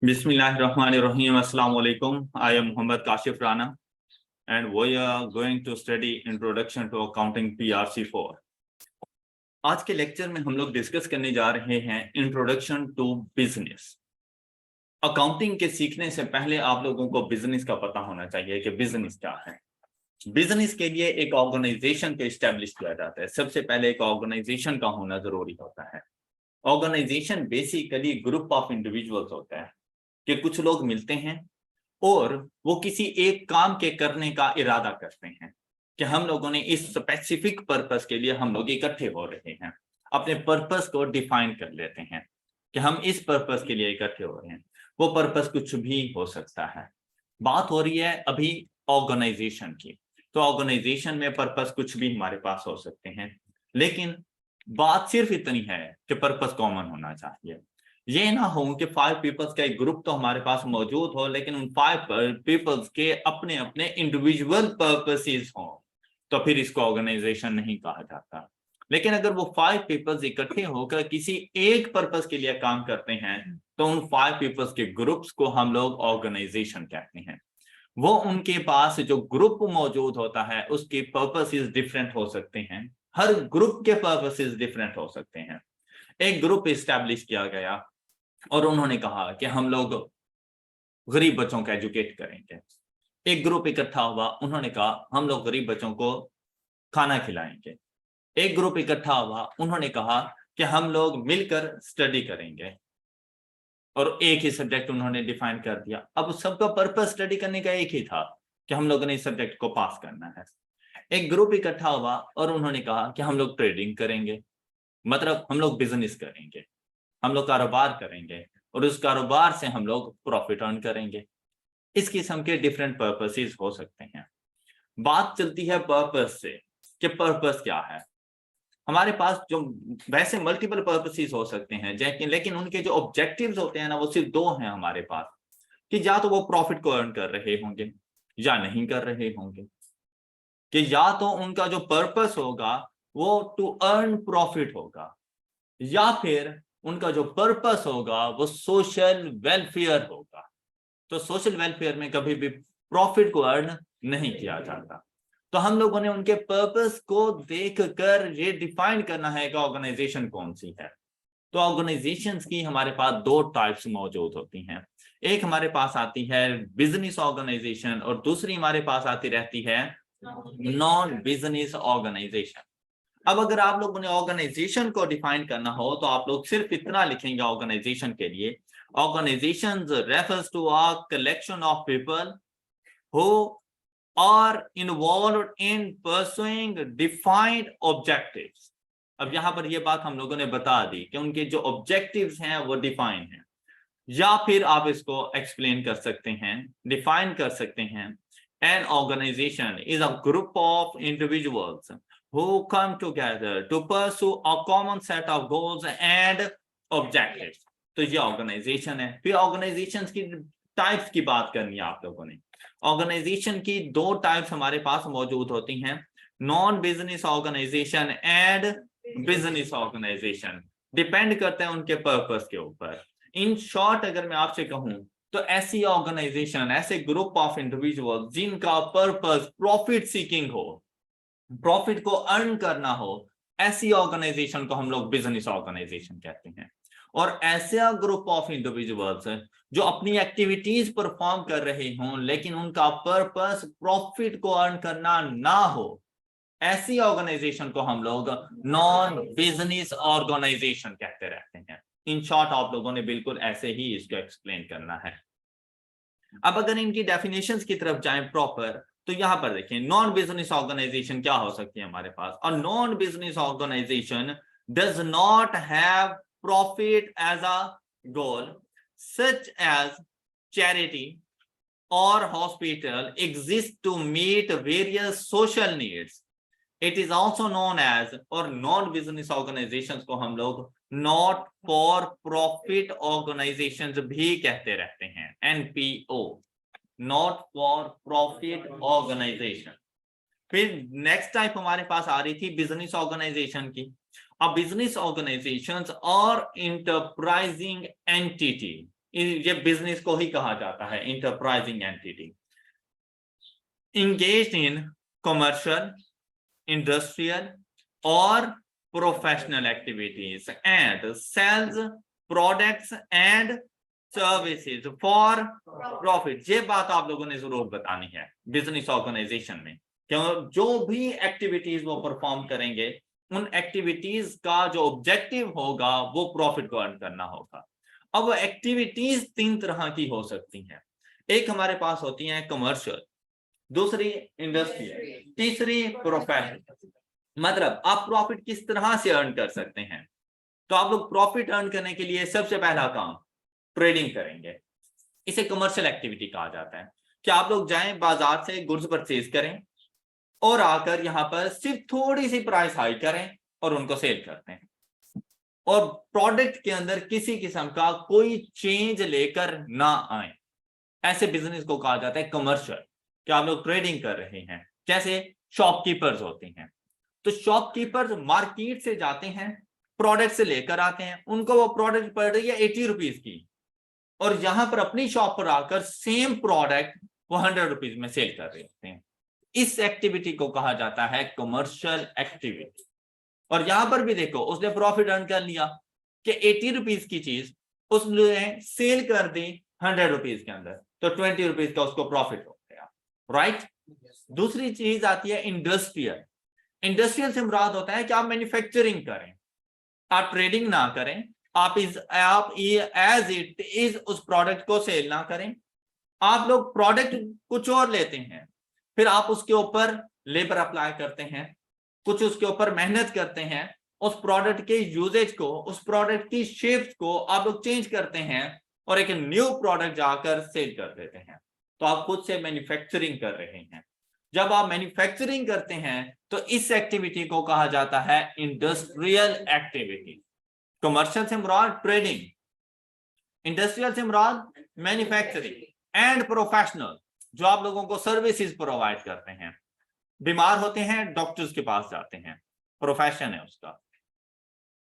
Bismillahirrahmanirrahim. Assalamu alaikum. I am Muhammad Kashif Rana and we are going to study Introduction to Accounting PRC4. आज के lecture में हम लोग discuss करने जा रहे हैं इंट्रोडक्शन टू बिजनेस। अकाउंटिंग के सीखने से पहले आप लोगों को बिजनेस का पता होना चाहिए कि बिजनेस क्या है। बिजनेस के लिए एक ऑर्गेनाइजेशन को एस्टेब्लिश किया जाता है। सबसे पहले एक ऑर्गेनाइजेशन का होना जरूरी होता है। Organisation basically group of individuals होता है कि कुछ लोग मिलते हैं और वो किसी एक काम के करने का इरादा करते हैं कि हम लोगों ने इस स्पेसिफिक पर्पस के लिए हम लोग इकट्ठे हो रहे हैं। अपने पर्पस को डिफाइन कर लेते हैं कि हम इस पर्पस के लिए इकट्ठे हो रहे हैं। वो पर्पस कुछ भी हो सकता है। बात हो रही है अभी ऑर्गेनाइजेशन की, तो ऑर्गेनाइजेशन में पर्पस कुछ भी हमारे पास हो सकते हैं, लेकिन बात सिर्फ इतनी है कि पर्पस कॉमन होना चाहिए। ये ना हो कि 5 पीपल्स का एक ग्रुप तो हमारे पास मौजूद हो, लेकिन उन 5 पीपल्स के अपने अपने इंडिविजुअल पर्पसेस हो, तो फिर इसको ऑर्गेनाइजेशन नहीं कहा जाता। लेकिन अगर वो 5 पीपल्स इकट्ठे होकर किसी एक पर्पस के लिए काम करते हैं, तो उन 5 पीपल्स के ग्रुप्स को हम लोग ऑर्गेनाइजेशन कहते हैं। वो उनके पास जो ग्रुप मौजूद होता है उसके पर्पसेस डिफरेंट हो सकते हैं। हर ग्रुप के पर्पसेस डिफरेंट हो सकते हैं। एक ग्रुप एस्टैब्लिश किया गया और उन्होंने कहा कि हम लोग गरीब बच्चों को एजुकेट करेंगे। एक ग्रुप इकट्ठा हुआ, उन्होंने कहा हम लोग गरीब बच्चों को खाना खिलाएंगे। एक ग्रुप इकट्ठा हुआ, उन्होंने कहा कि हम लोग मिलकर स्टडी करेंगे और एक ही सब्जेक्ट उन्होंने डिफाइन कर दिया। अब सबका पर्पस स्टडी करने का एक ही था कि हम लोगों ने इस सब्जेक्ट को पास करना है। एक ग्रुप इकट्ठा हुआ और उन्होंने कहा कि हम लोग ट्रेडिंग करेंगे, मतलब हम लोग बिजनेस करेंगे, हम लोग कारोबार करेंगे और उस कारोबार से हम लोग प्रॉफिट अर्न करेंगे। इस किस्म के डिफरेंट पर्पसेस हो सकते हैं। बात चलती है पर्पस से कि पर्पस क्या है। हमारे पास जो वैसे मल्टीपल पर्पसेस हो सकते हैं, लेकिन उनके जो ऑब्जेक्टिव्स होते हैं ना, वो सिर्फ 2 हैं हमारे पास, कि या तो वो प्रॉफिट को अर्न कर रहे होंगे या नहीं कर रहे होंगे। कि या तो उनका जो पर्पस होगा वो टू अर्न प्रॉफिट होगा, या फिर उनका जो पर्पस होगा वो सोशल वेलफेयर होगा। तो सोशल वेलफेयर में कभी भी प्रॉफिट को अर्न नहीं किया जाता। तो हम लोगों ने उनके पर्पस को देखकर ये डिफाइन करना है कि ऑर्गेनाइजेशन कौन सी है। तो ऑर्गेनाइजेशंस की हमारे पास 2 टाइप्स मौजूद होती हैं। एक हमारे पास आती है बिजनेस ऑर्गेनाइजेशन और दूसरी हमारे पास आती रहती है नॉन बिजनेस ऑर्गेनाइजेशन। अब अगर आप लोगों ने ऑर्गेनाइजेशन को डिफाइन करना हो तो आप लोग सिर्फ इतना लिखेंगे ऑर्गेनाइजेशन के लिए, organisations refers to a collection of people who are involved in pursuing defined objectives. अब यहां पर यह बात हम लोगों ने बता दी कि उनके जो ऑब्जेक्टिव्स हैं वो डिफाइन हैं, या फिर आप इसको एक्सप्लेन कर सकते हैं, डिफाइन कर सकते हैं। An organisation is a group of individuals who come together to pursue a common set of goals and objectives। तो ये ऑर्गेनाइजेशन है। फिर ऑर्गेनाइजेशंस की टाइप्स की बात करनी है आप लोगों ने। ऑर्गेनाइजेशन की 2 टाइप्स हमारे पास मौजूद होती हैं, non business organisation and business organisation. Depend करते हैं उनके पर्पस के ऊपर। इन शॉर्ट अगर मैं आपसे कहूं तो ऐसी ऑर्गेनाइजेशन, ऐसे ग्रुप ऑफ इंडिविजुअल जिनका पर्पस प्रॉफिट सीकिंग हो, प्रॉफिट को अर्न करना हो, ऐसी ऑर्गेनाइजेशन को हम लोग बिजनेस ऑर्गेनाइजेशन कहते हैं। और ऐसा ग्रुप ऑफ इंडिविजुअल्स जो अपनी एक्टिविटीज परफॉर्म कर रहे हों लेकिन उनका पर्पस प्रॉफिट को अर्न करना ना हो, ऐसी ऑर्गेनाइजेशन को हम लोग नॉन बिजनेस ऑर्गेनाइजेशन कहते रहते हैं। इन शॉर्ट आप लोगों ने बिल्कुल ऐसे ही इसको एक्सप्लेन करना है। अब अगर इनकी डेफिनेशंस की तरफ जाएं प्रॉपर, तो यहां पर देखिए नॉन बिजनेस ऑर्गेनाइजेशन क्या हो सकती है हमारे पास। और non business organisation does not have profit as a goal, such as charity और hospital exist to meet various social needs. It is also known as, और नॉन बिजनेस ऑर्गेनाइजेशंस को हम लोग नॉट फॉर प्रॉफिट ऑर्गेनाइजेशंस भी कहते रहते हैं, NPO, not for profit organisation. फिर नेक्स्ट टाइप हमारे पास आ रही थी बिजनेस ऑर्गेनाइजेशन की। अब बिजनेस ऑर्गेनाइजेशंस और इंटरप्राइजिंग एंटिटी ये बिजनेस को ही कहा जाता है enterprising entity. engaged in commercial, industrial or professional activities and sells products and services for profit। ये बात आप लोगों ने जरूर बतानी है बिजनेस ऑर्गेनाइजेशन में, क्यों जो भी एक्टिविटीज वो परफॉर्म करेंगे उन एक्टिविटीज का जो ऑब्जेक्टिव होगा वो प्रॉफिट को अर्न करना होगा। अब एक्टिविटीज 3 तरह की हो सकती हैं। एक हमारे पास होती है कमर्शियल, दूसरी इंडस्ट्रियल, तीसरी प्रोफेशनल। मतलब आप प्रॉफिट किस तरह से अर्न कर सकते हैं। तो आप लोग प्रॉफिट अर्न करने के लिए सबसे पहला काम ट्रेडिंग करेंगे। इसे कमर्शियल एक्टिविटी कहा जाता है कि आप लोग जाएं बाजार से गुड्स परचेज करें और आकर यहां पर सिर्फ थोड़ी सी प्राइस हाई करें और उनको सेल करते हैं और प्रोडक्ट के अंदर किसी किस्म का कोई चेंज लेकर ना आए। ऐसे बिजनेस को कहा जाता है कमर्शियल, कि आप लोग ट्रेडिंग कर रहे हैं। जैसे शॉपकीपर्स होते हैं, तो शॉपकीपर्स मार्केट से जाते हैं, प्रोडक्ट से लेकर आते हैं, उनको वो प्रोडक्ट पड़ रही है 80 रुपीज की और यहां पर अपनी शॉप पर आकर सेम प्रोडक्ट वो 100 रुपीज में सेल कर रहे होते हैं। इस एक्टिविटी को कहा जाता है कमर्शियल एक्टिविटी। और यहां पर भी देखो उसने प्रॉफिट अर्न कर लिया कि 80 रुपीज की चीज उसने सेल कर दी 100 रुपीज के अंदर, तो 20 रुपीज का उसको प्रॉफिट हो गया, राइट। दूसरी चीज आती है इंडस्ट्रियल। इंडस्ट्रियल से मुराद होता है कि आप मैन्युफैक्चरिंग करें, आप ट्रेडिंग ना करें, आप एज इट इज उस प्रोडक्ट को सेल ना करें। आप लोग प्रोडक्ट कुछ और लेते हैं, फिर आप उसके ऊपर लेबर अप्लाई करते हैं, कुछ उसके ऊपर मेहनत करते हैं, उस प्रोडक्ट के यूजेज को, उस प्रोडक्ट की शेप्स को आप लोग चेंज करते हैं और एक न्यू प्रोडक्ट जाकर सेल कर देते हैं। तो आप खुद से मैन्युफैक्चरिंग कर रहे हैं। जब आप मैन्युफैक्चरिंग करते हैं तो इस एक्टिविटी को कहा जाता है इंडस्ट्रियल एक्टिविटी। कमर्शियल से मुराद ट्रेडिंग, इंडस्ट्रियल से मुराद मैन्युफैक्चरिंग एंड प्रोफेशनल, जो आप लोगों को सर्विसेज प्रोवाइड करते हैं। बीमार होते हैं डॉक्टर्स के पास जाते हैं, प्रोफेशन है उसका।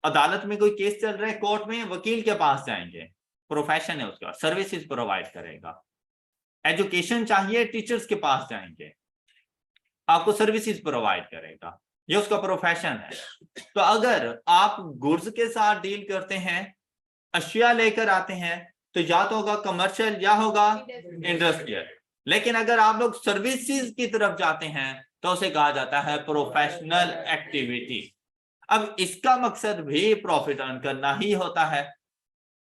अदालत में कोई केस चल रहा है कोर्ट में, वकील के पास जाएंगे, प्रोफेशन है उसका, सर्विसेज प्रोवाइड करेगा। एजुकेशन चाहिए, टीचर्स के पास जाएंगे, आपको सर्विसेज प्रोवाइड करेगा, ये उसका प्रोफेशन है। तो अगर आप गुड्स के साथ डील करते हैं, अशिया लेकर आते हैं, तो या तो होगा कमर्शियल या होगा इंडस्ट्रियल। लेकिन अगर आप लोग सर्विसेज की तरफ जाते हैं तो उसे कहा जाता है प्रोफेशनल एक्टिविटी। अब इसका मकसद भी प्रॉफिट अर्न करना ही होता है।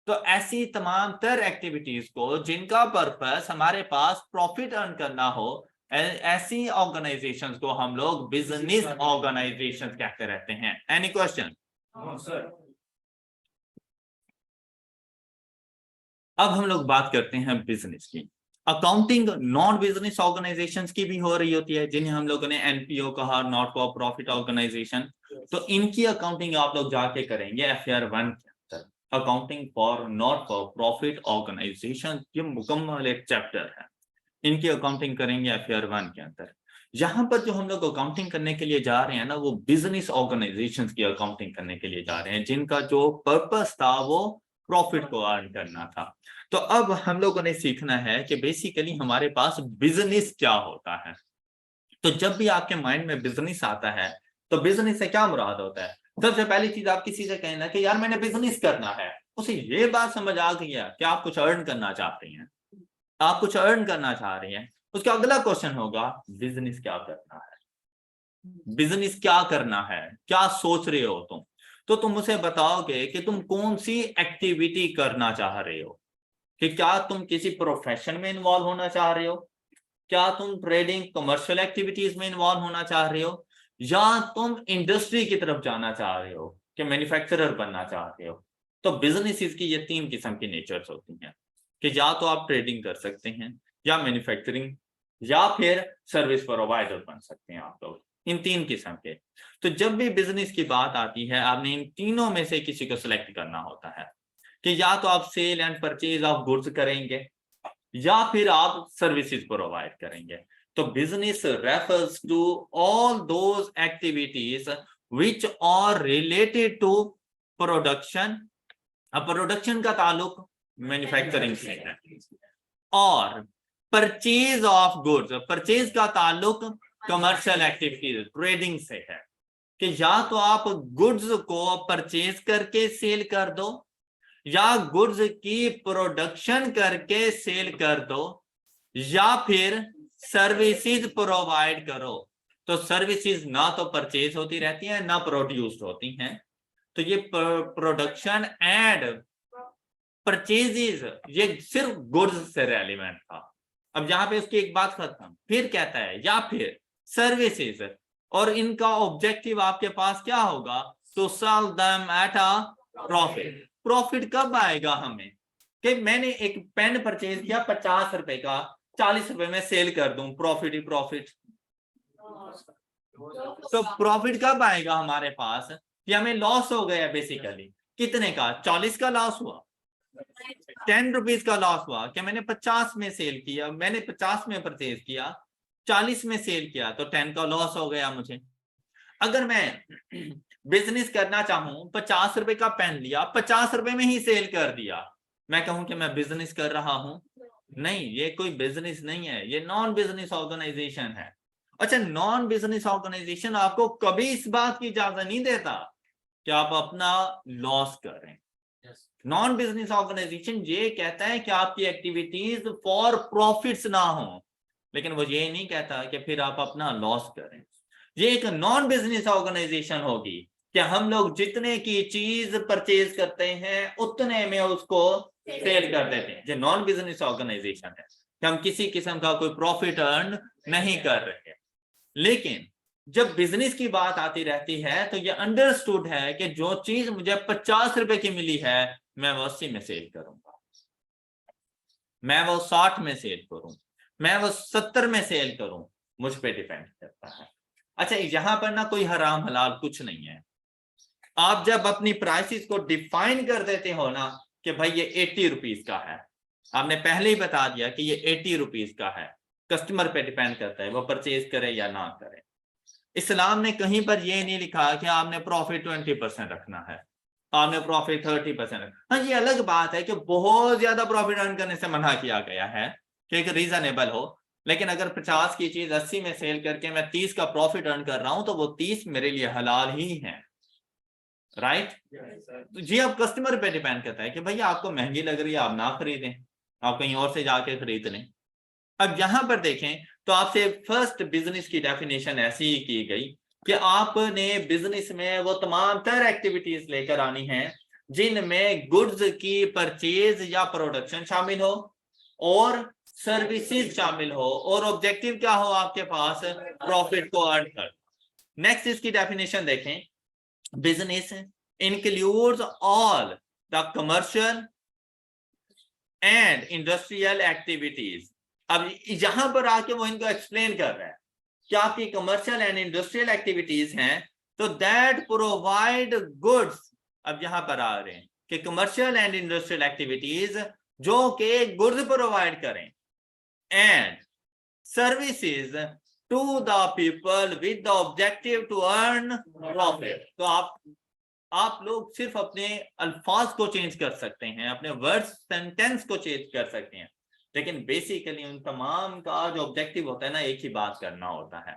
तो ऐसी तमाम तर एक्टिविटीज को जिनका पर्पस हमारे पास प्रॉफिट अर्न करना हो, ऐसी ऑर्गेनाइजेशंस को हम लोग बिजनेस ऑर्गेनाइजेशंस कहते रहते हैं। Any question? अब हम लोग बात करते हैं बिजनेस की। अकाउंटिंग नॉन बिजनेस ऑर्गेनाइजेशंस की भी हो रही होती है, जिन्हें हम लोगों ने एनपीओ कहा, नॉट फॉर प्रॉफिट ऑर्गेनाइजेशन। तो इनकी अकाउंटिंग आप लोग जाके करेंगे एफआर 1 के अंदर, accounting for not for profit organisation. ये मुकम्मल एक चैप्टर है, इनकी अकाउंटिंग करेंगे एफआर 1 के अंदर। यहाँ पर जो हम लोग अकाउंटिंग करने के लिए जा रहे हैं ना, वो बिजनेस ऑर्गेनाइजेशंस की अकाउंटिंग करने के लिए जा रहे हैं, जिनका जो पर्पस था वो प्रॉफिट को अर्न करना था। तो अब हम लोगों ने सीखना है कि बेसिकली हमारे पास बिजनेस क्या होता है। तो जब भी आपके माइंड में बिजनेस आता है तो बिजनेस से क्या मुराद होता है? सबसे पहली चीज आप किसी से कहना कि यार मैंने बिजनेस करना है, उसे ये बात समझ आ गई है कि आप कुछ अर्न करना चाहते हैं, आप कुछ अर्न करना चाह रहे हैं। उसका अगला क्वेश्चन होगा बिजनेस क्या करना है, बिजनेस क्या करना है, क्या सोच रहे हो तुम। तो तुम उसे बताओगे कि तुम कौन सी एक्टिविटी करना चाह रहे हो, कि क्या तुम किसी प्रोफेशन में इन्वॉल्व होना चाह रहे हो, क्या तुम ट्रेडिंग कमर्शियल एक्टिविटीज में इन्वॉल्व होना चाह रहे हो, या तुम इंडस्ट्री की तरफ जाना चाह रहे हो कि मैन्युफैक्चरर बनना चाह रहे हो। तो बिजनेस की ये 3 किस्म की नेचर्स होती हैं कि या तो आप ट्रेडिंग कर सकते हैं, या मैन्युफैक्चरिंग, या फिर सर्विस प्रोवाइडर बन सकते हैं आप लोग, इन 3 किस्म के। तो जब भी बिजनेस की बात आती है आपने इन तीनों में से किसी को सिलेक्ट करना होता है कि या तो आप sale and purchase of goods करेंगे या फिर आप सर्विसेज प्रोवाइड करेंगे। तो business refers to all those activities which are related to production. अब प्रोडक्शन का ताल्लुक मैन्युफैक्चरिंग से है। और परचेज ऑफ गुड्स, परचेज का ताल्लुक कमर्शियल एक्टिविटीज ट्रेडिंग से है कि या तो आप गुड्स को परचेज करके सेल कर दो या गुड्स की प्रोडक्शन करके सेल कर दो या फिर सर्विसेज प्रोवाइड करो। तो सर्विसेज ना तो परचेज होती रहती हैं ना प्रोड्यूस्ड होती हैं। तो ये प्रोडक्शन एंड परचेजेस ये सिर्फ गुड्स से रेलिवेंट था। अब यहाँ पे उसकी एक बात खत्म, फिर कहता है या फिर सर्विसेज, और इनका ऑब्जेक्टिव आपके पास क्या होगा, to sell them at a profit. Profit कब आएगा हमें कि मैंने एक पेन परचेज किया 50 रुपए का, 40 रुपए में सेल कर दूं, प्रॉफिट ही प्रॉफिट। तो प्रॉफिट कब आएगा हमारे पास कि हमें लॉस हो गया बेसिकली, कितने का, 40 का लॉस हुआ, 10 रुपीज का लॉस हुआ कि मैंने 50 में सेल किया, मैंने 50 में परचेज किया, 40 में सेल किया, तो 10 का लॉस हो गया मुझे। अगर मैं बिजनेस करना चाहूं, 50 रुपए का पेन लिया, 50 रुपए में ही सेल कर दिया, मैं कहूं कि मैं बिजनेस कर रहा हूं? नहीं, ये कोई बिजनेस नहीं है, ये नॉन बिजनेस ऑर्गेनाइजेशन है। अच्छा, नॉन बिजनेस ऑर्गेनाइजेशन आपको कभी इस बात की इजाजत नहीं देता कि आप अपना लॉस करें। नॉन बिजनेस ऑर्गेनाइजेशन ये कहता है कि आपकी एक्टिविटीज फॉर प्रॉफिट्स ना हो, लेकिन वो ये नहीं कहता कि फिर आप अपना लॉस करें। ये एक नॉन बिजनेस ऑर्गेनाइजेशन होगी कि हम लोग जितने की चीज परचेज करते हैं उतने में उसको सेल कर देते हैं। ये नॉन बिजनेस ऑर्गेनाइजेशन है कि हम किसी किस्म का कोई प्रॉफिट अर्न नहीं कर रहे। लेकिन जब बिजनेस की बात आती रहती है तो ये अंडरस्टूड है कि जो चीज मुझे 50 रुपए की मिली है मैं वो 80 में सेल करूंगा, मैं वो 60 में सेल करूं, मैं वो 70 में सेल करूं, मुझ पे डिपेंड करता है। अच्छा, यहां पर ना कोई हराम हलाल कुछ नहीं है। आप जब अपनी प्राइसेस को डिफाइन कर देते हो ना कि भाई ये 80 रुपीज का है, आपने पहले ही बता दिया कि ये 80 रुपीज का है, कस्टमर पे डिपेंड करता है वो परचेज करे या ना करे। इस्लाम ने कहीं पर ये नहीं लिखा कि आपने प्रॉफिट 20% रखना है, आपने प्रॉफिट 30%। हाँ, ये अलग बात है कि बहुत ज्यादा प्रॉफिट अर्न करने से मना किया गया है कि एक रीजनेबल हो, लेकिन अगर 50 की चीज 80 में सेल करके मैं 30 का प्रॉफिट अर्न कर रहा हूं तो वो 30 मेरे लिए हलाल ही है, राइट? तो जी अब कस्टमर पे डिपेंड करता है कि भैया आपको महंगी लग रही है आप ना खरीदें, आप कहीं और से जाके खरीद लें। अब यहां पर देखें तो आपसे फर्स्ट बिजनेस की डेफिनेशन ऐसी ही की गई कि आपने बिजनेस में वो तमाम तरह एक्टिविटीज लेकर आनी है जिनमें गुड्स की परचेज या प्रोडक्शन शामिल हो और सर्विसेज शामिल हो, और ऑब्जेक्टिव क्या हो आपके पास, प्रॉफिट को अर्न कर। नेक्स्ट इसकी डेफिनेशन देखें, business includes all the commercial and industrial activities. अब यहां पर आके वो इनको एक्सप्लेन कर रहा है कि आपकी कमर्शियल एंड इंडस्ट्रियल एक्टिविटीज हैं तो दैट प्रोवाइड गुड्स। अब यहां पर आ रहे हैं कि कमर्शियल एंड इंडस्ट्रियल एक्टिविटीज जो कि गुड्स प्रोवाइड करें and services to the people with the objective to earn profit. तो आप लोग सिर्फ अपने अल्फाज को चेंज कर सकते हैं, अपने वर्ड्स सेंटेंस को चेंज कर सकते हैं, लेकिन बेसिकली उन तमाम का जो ऑब्जेक्टिव होता है ना, एक ही बात करना होता है।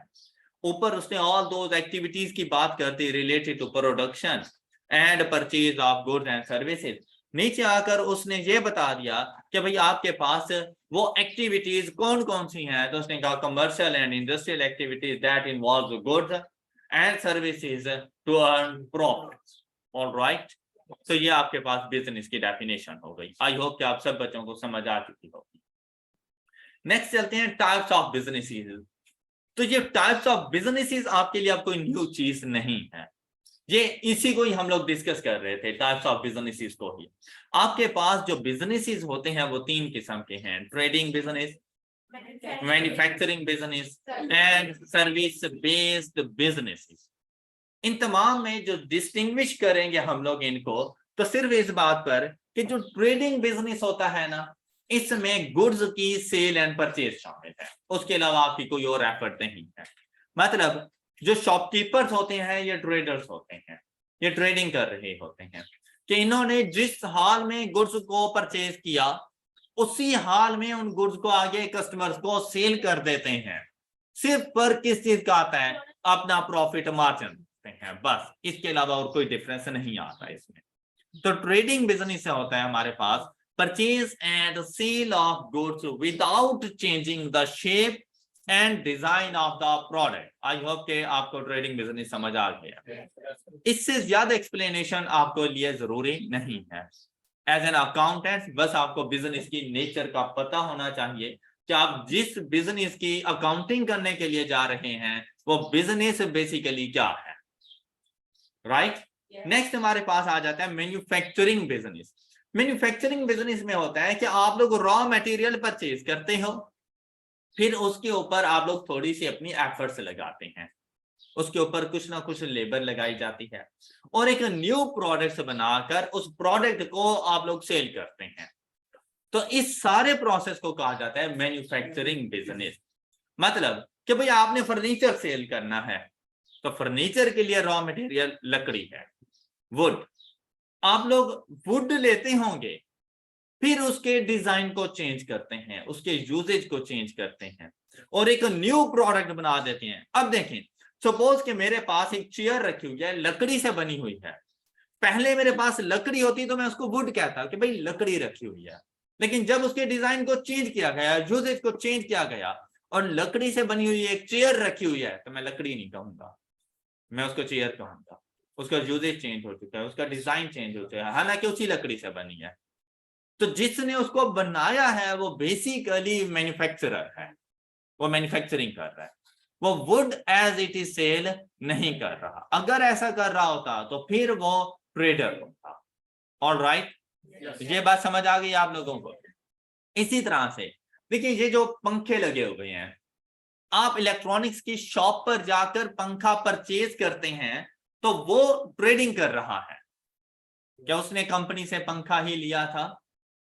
ऊपर उसने ऑल दोज एक्टिविटीज की बात करती related to production and purchase of goods and services. नीचे आकर उसने ये बता दिया कि भाई आपके पास वो एक्टिविटीज कौन कौन सी हैं, तो उसने कहा commercial and industrial activities that involve goods and services to earn profit. Alright, तो ये आपके पास बिजनेस की डेफिनेशन हो गई। आई होप कि आप सब बच्चों को समझ आ चुकी होगी। नेक्स्ट चलते हैं टाइप्स ऑफ बिजनेसेस। तो ये टाइप्स ऑफ बिजनेसेस आपके लिए अब कोई न्यू चीज नहीं है, ये इसी को ही हम लोग डिस्कस कर रहे थे, टाइप्स ऑफ बिजनेसेस को ही। आपके पास जो बिजनेसेस होते हैं वो 3 किस्म के हैं, trading business, manufacturing business and service based businesses. इन तमाम में जो डिस्टिंग्विश करेंगे हम लोग इनको, तो सिर्फ इस बात पर कि जो ट्रेडिंग बिजनेस होता है ना, इसमें गुड्स की सेल एंड परचेज शामिल है, उसके अलावा आपकी कोई और एफर्ट नहीं है। मतलब जो शॉपकीपर्स होते हैं ये ट्रेडर्स होते हैं, ये ट्रेडिंग कर रहे होते हैं। कि इन्होंने जिस हाल में गुड्स को परचेज किया उसी हाल में उन गुड्स को आगे कस्टमर्स को सेल कर देते हैं। सिर्फ पर किस चीज का आता है, अपना प्रॉफिट मार्जिन हैं, बस इसके अलावा और कोई डिफरेंस नहीं आता इसमें। तो ट्रेडिंग बिजनेस से होता है हमारे पास purchase and sale of goods without changing the shape and design of the product. I hope के आपको ट्रेडिंग बिजनेस समझ आ गया। इससे ज्यादा एक्सप्लेनेशन आपको लिए जरूरी नहीं है। एज एन अकाउंटेंट बस आपको बिजनेस की नेचर का पता होना चाहिए कि आप जिस बिजनेस की अकाउंटिंग करने के लिए जा रहे हैं वो बिजनेस बेसिकली क्या है, राइट। नेक्स्ट हमारे पास आ जाता है मैन्युफैक्चरिंग बिजनेस। मैन्युफैक्चरिंग बिजनेस में होता है कि आप लोग रॉ मटेरियल परचेज करते हो, फिर उसके ऊपर आप लोग थोड़ी सी अपनी एफर्ट्स लगाते हैं, उसके ऊपर कुछ ना कुछ लेबर लगाई जाती है और एक न्यू प्रोडक्ट बनाकर उस प्रोडक्ट को आप लोग सेल करते हैं। तो इस सारे प्रोसेस को कहा जाता है मैन्युफैक्चरिंग बिजनेस। मतलब कि भाई आपने फर्नीचर सेल करना है तो फर्नीचर के लिए रॉ मटेरियल लकड़ी है, वुड। आप लोग वुड लेते होंगे, फिर उसके डिजाइन को चेंज करते हैं, उसके यूजेज को चेंज करते हैं और एक न्यू प्रोडक्ट बना देते हैं। अब देखें, सपोज कि मेरे पास एक चेयर रखी हुई है, लकड़ी से बनी हुई है। पहले मेरे पास लकड़ी होती तो मैं उसको वुड कहता कि भाई लकड़ी रखी हुई है, लेकिन जब उसके डिजाइन को चेंज किया गया, यूजेज को चेंज किया गया और लकड़ी से बनी हुई एक चेयर रखी हुई है तो मैं लकड़ी नहीं कहूंगा, मैं उसको चेयर कहूंगा। उसका यूजेज चेंज हो चुका है, उसका डिजाइन चेंज हो चुका है, हालांकि उसी लकड़ी से बनी है। तो जिसने उसको बनाया है वो बेसिकली मैन्युफैक्चरर है, वो मैन्युफैक्चरिंग कर रहा है, वो wood as it is sell नहीं कर रहा। अगर ऐसा कर रहा होता तो फिर वो ट्रेडर होता। ऑलराइट, ये बात समझ आ गई आप लोगों को। इसी तरह से देखिए, ये जो पंखे लगे हुए हैं, आप इलेक्ट्रॉनिक्स की शॉप पर जाकर पंखा परचेज करते हैं तो वो ट्रेडिंग कर रहा है। क्या उसने कंपनी से पंखा ही लिया था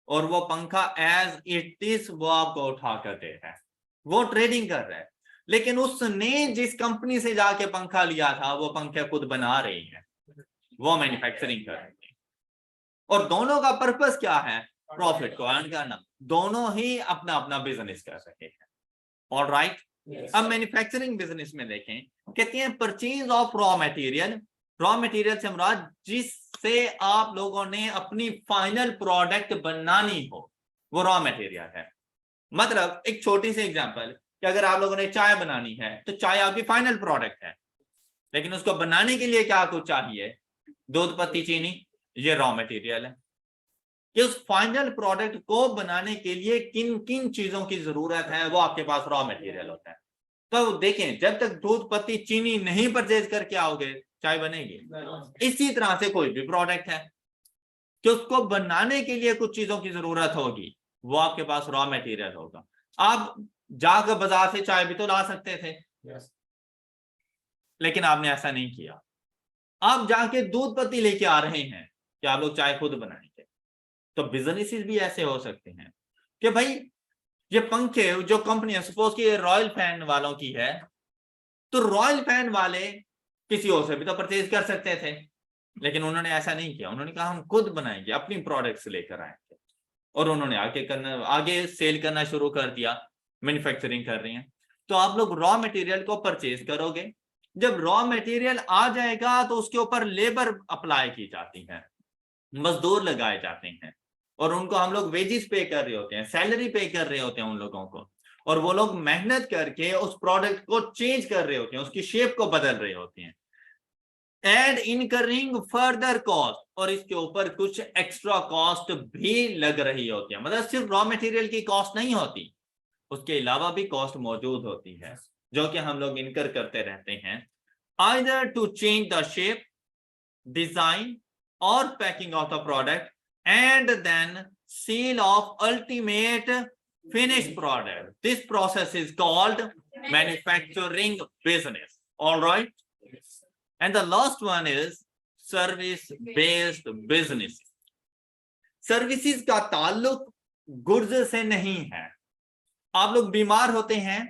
और वो पंखा एज इट इज वो आपको उठा कर दे रहा है, वो ट्रेडिंग कर रहा है। लेकिन उसने जिस कंपनी से जाके पंखा लिया था वो पंखे खुद बना रही है, वो मैन्युफैक्चरिंग कर रही है। और दोनों का पर्पस क्या है, प्रॉफिट को अर्न करना। दोनों ही अपना अपना बिजनेस कर रहे हैं। ऑलराइट, अब मैन्युफैक्चरिंग बिजनेस में देखें, कहते हैं purchase of raw material. Raw material से मुराद जिससे आप लोगों ने अपनी फाइनल प्रोडक्ट बनानी हो, वो रॉ मटेरियल है। मतलब एक छोटी सी एग्जांपल कि अगर आप लोगों ने चाय बनानी है तो चाय आपकी फाइनल प्रोडक्ट है, लेकिन उसको बनाने के लिए क्या कुछ चाहिए, दूध, पत्ती, चीनी, ये रॉ मटेरियल है। कि उस फाइनल प्रोडक्ट को बनाने के लिए किन किन चीजों की जरूरत है वो आपके पास रॉ मटेरियल होता है। तो देखें, जब तक दूध, पत्ती, चीनी नहीं परचेज करके आओगे चाय बनेगी। इसी तरह से कोई भी प्रोडक्ट है कि उसको बनाने के लिए कुछ चीजों की जरूरत होगी, वो आपके पास रॉ मटेरियल होगा। आप जाकर बाजार से चाय भी तो ला सकते थे, लेकिन आपने ऐसा नहीं किया। आप जाके दूध, पत्ती लेके आ रहे हैं कि आप लोग चाय खुद बनाएंगे। तो बिजनेसेस भी ऐसे हो सकते हैं कि भाई ये पंखे जो कंपनी है, सपोज कि रॉयल फैन वालों की है, तो रॉयल फैन वाले किसी और से भी तो परचेज कर सकते थे, लेकिन उन्होंने ऐसा नहीं किया। उन्होंने कहा हम खुद बनाएंगे, अपनी प्रोडक्ट्स लेकर आएंगे, और उन्होंने आगे सेल करना शुरू कर दिया, मैन्युफैक्चरिंग कर रही हैं। तो आप लोग रॉ मटेरियल को परचेज करोगे, जब रॉ मटेरियल आ जाएगा तो उसके ऊपर लेबर अप्लाई की जाती है, मजदूर लगाए जाते हैं, और उनको हम लोग वेजेस पे कर रहे होते हैं, सैलरी पे कर रहे होते हैं उन लोगों को, और वो लोग मेहनत करके उस प्रोडक्ट को चेंज कर रहे होते हैं, उसकी शेप को बदल रहे होते हैं। एंड इनकरिंग फर्दर कॉस्ट, और इसके ऊपर कुछ एक्स्ट्रा कॉस्ट भी लग रही होती है। मतलब सिर्फ रॉ मटेरियल की कॉस्ट नहीं होती, उसके अलावा भी कॉस्ट मौजूद होती है जो कि हम लोग इनकर करते रहते हैं, either to change the shape, design और packing of the product and then sale of ultimate finished product. This process is called manufacturing business. All right. And the last one is service based business. Services का ताल्लुक goods से नहीं है। आप लोग बीमार होते हैं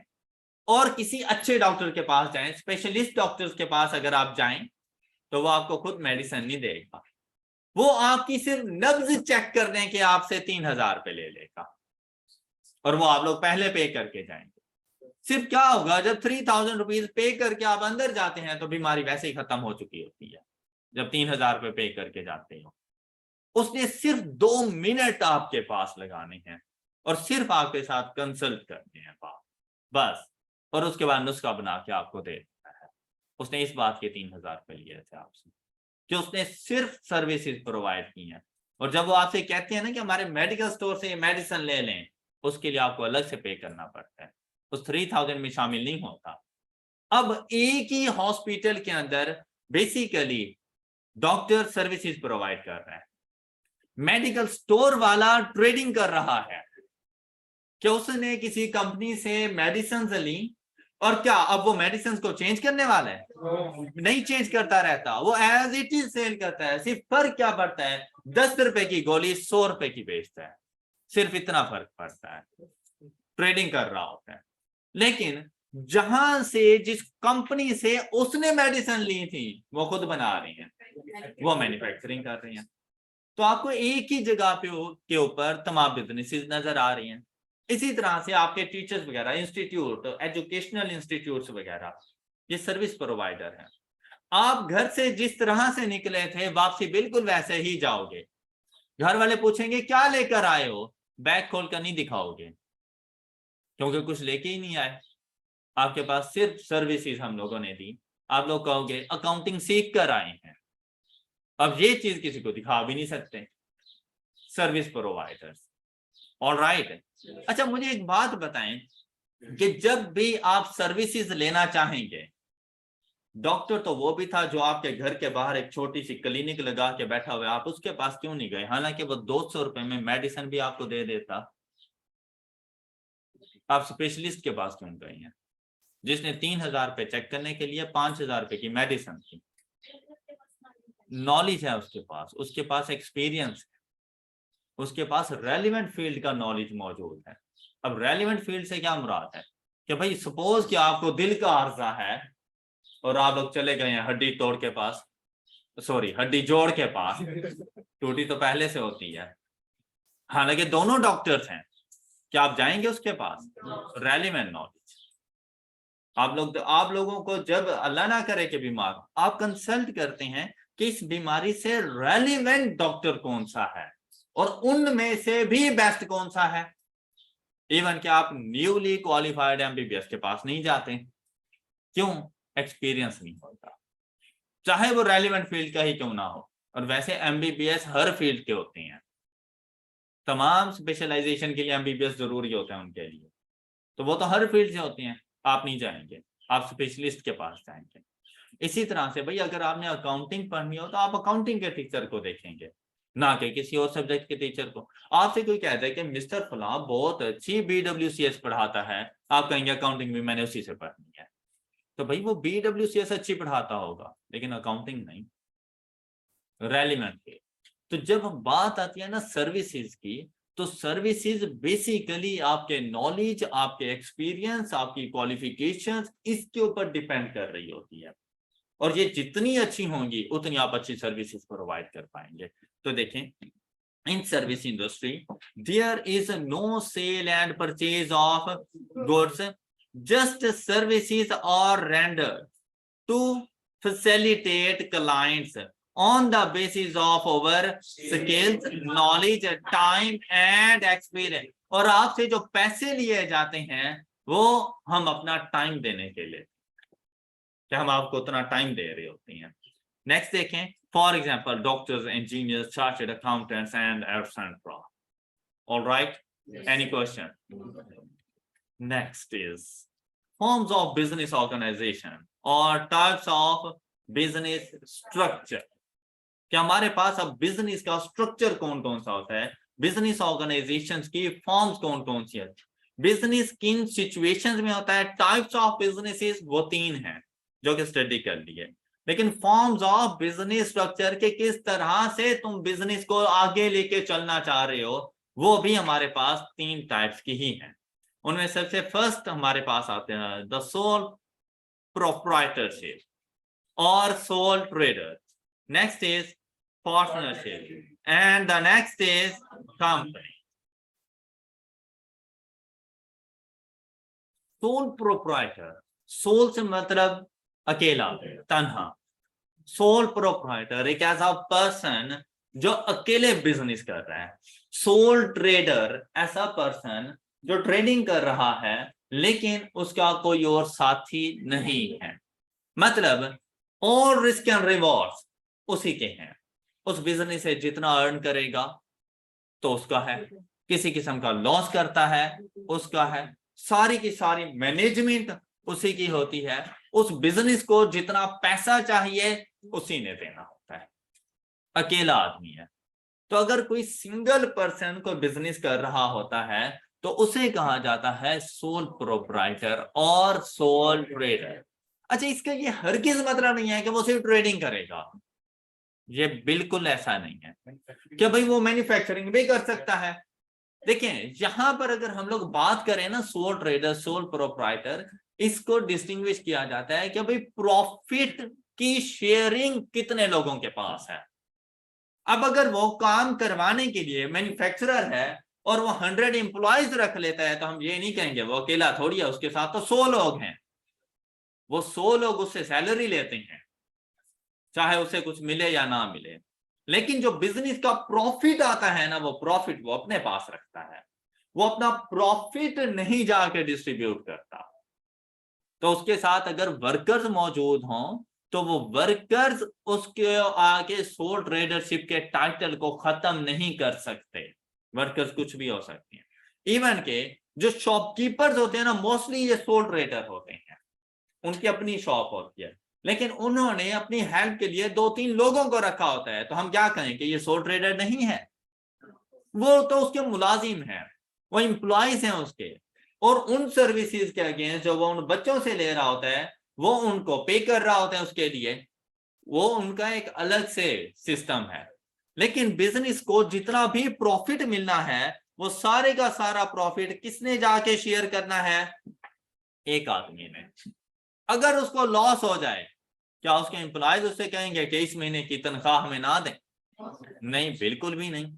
और किसी अच्छे डॉक्टर के पास जाएं, स्पेशलिस्ट डॉक्टर्स के पास अगर आप जाएं तो वो आपको खुद मेडिसिन नहीं देगा, वो आपकी सिर्फ नब्ज चेक कर दें कि आपसे 3,000 रुपए ले लेगा और वो आप लोग पहले पे करके जाएंगे। सिर्फ क्या होगा, जब 3,000 रुपीज पे करके आप अंदर जाते हैं तो बीमारी वैसे ही खत्म हो चुकी होती है। जब 3,000 रुपए पे करके जाते हो, उसने सिर्फ 2 मिनट आपके पास लगाने हैं और सिर्फ आपके साथ कंसल्ट करने हैं बस, और उसके बाद नुस्खा बना के आपको दे देता है। उसने इस बात के 3,000 रुपए लिए थे आपसे कि उसने सिर्फ सर्विसेज प्रोवाइड की हैं। और जब वो आपसे कहते हैं ना कि हमारे मेडिकल स्टोर से मेडिसिन ले लें, उसके लिए आपको अलग से पे करना पड़ता है, उस 3,000 में शामिल नहीं होता। अब एक ही हॉस्पिटल के अंदर बेसिकली डॉक्टर सर्विसेज प्रोवाइड कर रहा है, मेडिकल स्टोर वाला ट्रेडिंग कर रहा है कि उसने किसी कंपनी से मेडिसिन ली और क्या अब वो मेडिसिन को चेंज करने वाला है? नहीं चेंज करता रहता, वो एज इट इज सेल करता है। सिर्फ फर्क क्या पड़ता है, 10 रुपए की गोली 100 रुपए की बेचता है, सिर्फ इतना फर्क पड़ता है, ट्रेडिंग कर रहा होता है। लेकिन जहां से जिस कंपनी से उसने मेडिसिन ली थी वो खुद बना रही है, वो मैन्युफैक्चरिंग कर रही है। तो आपको एक ही जगह पे के ऊपर तमाम बिजनेसेस नजर आ रही हैं। इसी तरह से आपके टीचर्स वगैरह, इंस्टीट्यूट, एजुकेशनल इंस्टीट्यूट्स वगैरह, ये सर्विस प्रोवाइडर हैं। आप घर से जिस तरह से निकले थे वापसी बिल्कुल वैसे ही जाओगे। घर वाले पूछेंगे क्या लेकर आए हो, बैग खोलकर नहीं दिखाओगे क्योंकि कुछ लेके ही नहीं आए, आपके पास सिर्फ सर्विसेज हम लोगों ने दी। आप लोग कहोगे अकाउंटिंग सीख कर आए हैं, अब ये चीज किसी को दिखा भी नहीं सकते, सर्विस प्रोवाइडर्स। ऑलराइट, अच्छा मुझे एक बात बताएं कि जब भी आप सर्विसेज लेना चाहेंगे, डॉक्टर तो वो भी था जो आपके घर के बाहर एक छोटी सी क्लिनिक लगा के बैठा हुआ है, आप उसके पास क्यों नहीं गए? हालांकि वो 200 रुपए में मेडिसिन भी आपको दे देता, आप स्पेशलिस्ट के पास क्यों गए हैं जिसने 3,000 रुपए चेक करने के लिए 5,000 रुपए की मेडिसिन की? नॉलेज है उसके पास एक्सपीरियंस है, उसके पास रेलिवेंट फील्ड का नॉलेज मौजूद है। अब रेलिवेंट फील्ड से क्या मुराद है कि भाई सपोज कि आपको दिल का आर्जा है और आप लोग चले गए हैं हड्डी तोड़ के पास, सॉरी हड्डी जोड़ के पास, टूटी तो पहले से होती है, हालांकि दोनों डॉक्टर्स हैं, क्या आप जाएंगे उसके पास? Relevant knowledge. आप लोगों को जब अल्लाह ना करे कि बीमार, आप कंसल्ट करते हैं कि इस बीमारी से रेलिवेंट डॉक्टर कौन सा है और उनमें से भी बेस्ट कौन सा है। इवन कि आप न्यूली क्वालिफाइड एमबीबीएस के पास नहीं जाते, क्यों? एक्सपीरियंस नहीं होता, चाहे वो रेलिवेंट फील्ड का ही क्यों ना हो। और वैसे एमबीबीएस हर फील्ड के होते हैं, तमाम स्पेशलाइजेशन के लिए एमबीबीएस जरूरी होता है उनके लिए, तो वो तो हर फील्ड से होते हैं। आप नहीं जाएंगे, आप स्पेशलिस्ट के पास जाएंगे। इसी तरह से भाई अगर आपने अकाउंटिंग पढ़नी हो तो आप अकाउंटिंग के टीचर को देखेंगे, ना कि किसी और सब्जेक्ट के टीचर को। आपसे कोई कहता है कि मिस्टर फला बहुत अच्छी BWCS पढ़ाता है, आप कहेंगे अकाउंटिंग भी मैंने उसी से पढ़नी है। तो भाई वो BWCS अच्छी पढ़ाता होगा लेकिन अकाउंटिंग नहीं, रेलिवेंट है। तो जब बात आती है ना सर्विसेज की, तो सर्विसेज बेसिकली आपके नॉलेज, आपके एक्सपीरियंस, आपकी क्वालिफिकेशंस, इसके ऊपर डिपेंड कर रही होती है। और ये जितनी अच्छी होंगी उतनी आप अच्छी सर्विसेज प्रोवाइड कर पाएंगे। तो देखें, in service industry there is no sale and purchase of goods, just services are rendered to facilitate clients on the basis of our skills, knowledge, time and experience। और आपसे जो पैसे लिए जाते हैं वो हम अपना टाइम देने के लिए, कि हम आपको उतना टाइम दे रहे होते हैं। नेक्स्ट देखें, for example doctors, engineers, chartered accountants and etcetera. Alright, any question? Next is forms of business organisation और टाइप्स ऑफ बिजनेस स्ट्रक्चर। कि हमारे पास अब बिजनेस का स्ट्रक्चर कौन कौन सा होता है, बिजनेस ऑर्गेनाइजेशंस की फॉर्म्स कौन कौन सी है, बिजनेस किन सिचुएशंस में होता है, टाइप्स ऑफ बिजनेसेस वो 3 हैं जो कि स्टडी कर लिए। लेकिन फॉर्म्स ऑफ बिजनेस स्ट्रक्चर के किस तरह से तुम बिजनेस को आगे लेके चलना चाह रहे हो, वो भी हमारे पास 3 टाइप्स की ही हैं। उनमें सबसे फर्स्ट हमारे पास आते हैं द सोल प्रोप्राइटरशिप और sole trader. Next is partnership, and the next is company. Sole proprietor, sole से मतलब अकेला, तन्हा। सोल प्रोप्राइटर एक ऐसा पर्सन जो अकेले बिजनेस कर रहा है। सोल ट्रेडर ऐसा पर्सन जो ट्रेडिंग कर रहा है लेकिन उसका कोई और साथी नहीं है। मतलब ऑल रिस्क एंड रिवॉर्ड्स उसी के हैं। उस बिजनेस से जितना अर्न करेगा तो उसका है, किसी किस्म का लॉस करता है उसका है, सारी की सारी मैनेजमेंट उसी की होती है। उस बिजनेस को जितना पैसा चाहिए उसी ने देना होता है। अकेला आदमी है। तो अगर कोई सिंगल पर्सन को बिजनेस कर रहा होता है तो उसे कहा जाता है सोल प्रोप्राइटर और सोल ट्रेडर। अच्छा, इसका ये हरगिज मतलब नहीं है कि वो सिर्फ ट्रेडिंग करेगा। ये बिल्कुल ऐसा नहीं है क्या भाई वो मैन्युफैक्चरिंग भी कर सकता है। देखें, यहां पर अगर हम लोग बात करें ना सोल ट्रेडर, सोल प्रोप्राइटर, इसको डिस्टिंग्विश किया जाता है कि भाई प्रॉफिट की शेयरिंग कितने लोगों के पास है। अब अगर वो काम करवाने के लिए मैन्युफैक्चरर है और वो 100 एम्प्लॉयज रख लेता है तो हम ये नहीं कहेंगे वो अकेला थोड़ी है, उसके साथ तो 100 लोग हैं। वो 100 लोग उससे सैलरी लेते हैं, चाहे उसे कुछ मिले या ना मिले। लेकिन जो बिजनेस का प्रॉफिट आता है ना, वो प्रॉफिट वो अपने पास रखता है। वो अपना प्रॉफिट नहीं जाके डिस्ट्रीब्यूट करता। तो उसके साथ अगर वर्कर्स मौजूद हों तो वो वर्कर्स उसके आगे सोल ट्रेडरशिप के टाइटल को खत्म नहीं कर सकते। वर्कर्स कुछ भी हो सकते हैं। इवन के जो शॉपकीपर्स होते हैं ना, मोस्टली ये सोल ट्रेडर होते हैं, उनकी अपनी शॉप होती है, लेकिन उन्होंने अपनी हेल्प के लिए 2-3 लोगों को रखा होता है। तो हम क्या कहें कि ये सोल ट्रेडर नहीं है? वो तो उसके मुलाजिम हैं, वो एम्प्लॉइज हैं उसके। और उन सर्विसेज के अगेंस्ट जो वो उन बच्चों से ले रहा होता है, वो उनको पे कर रहा होता है उसके लिए, वो उनका एक अलग से सिस्टम है। लेकिन बिजनेस को जितना भी प्रॉफिट मिलना है वो सारे का सारा प्रॉफिट किसने जाके शेयर करना है? एक आदमी ने। अगर उसको लॉस हो जाए, क्या उसके एम्प्लॉयज उससे कहेंगे कि इस महीने की तनख्वाह हमें ना दें? नहीं, बिल्कुल भी नहीं।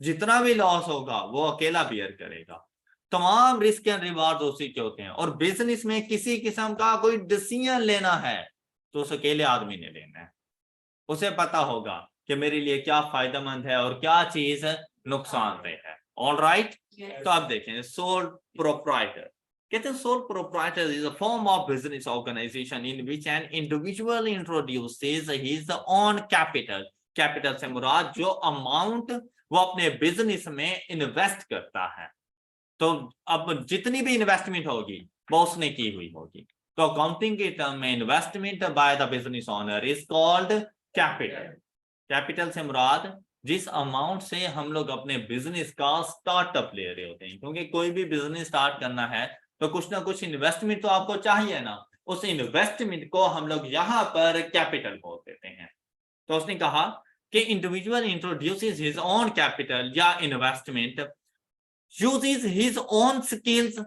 जितना भी लॉस होगा वो अकेला बियर करेगा। तमाम रिस्क एंड रिवार्ड उसी के होते हैं। और बिजनेस में किसी किस्म का कोई डिसीजन लेना है तो उस अकेले आदमी ने लेना है। उसे पता होगा कि मेरे लिए क्या फायदेमंद है और क्या चीज नुकसानदेह है। ऑल राइट, तो आप देखें सोल प्रोप्राइटर। कहते हैं sole proprietor is a form of business organisation in which an individual introduces his own capital. Capital से मुराद जो अमाउंट वो अपने बिजनेस में इन्वेस्ट करता है। तो अब जितनी भी इन्वेस्टमेंट होगी वो उसने की हुई होगी। तो अकाउंटिंग के टर्म में investment by the business owner is called capital. Capital से मुराद जिस अमाउंट से हम लोग अपने बिजनेस का स्टार्टअप ले रहे होते हैं, क्योंकि कोई भी बिजनेस स्टार्ट करना है तो कुछ ना कुछ इन्वेस्टमेंट तो आपको चाहिए ना। उस इन्वेस्टमेंट को हम लोग यहाँ पर कैपिटल बोल देते हैं। तो उसने कहा कि individual introduces his own capital या investment, uses his own skills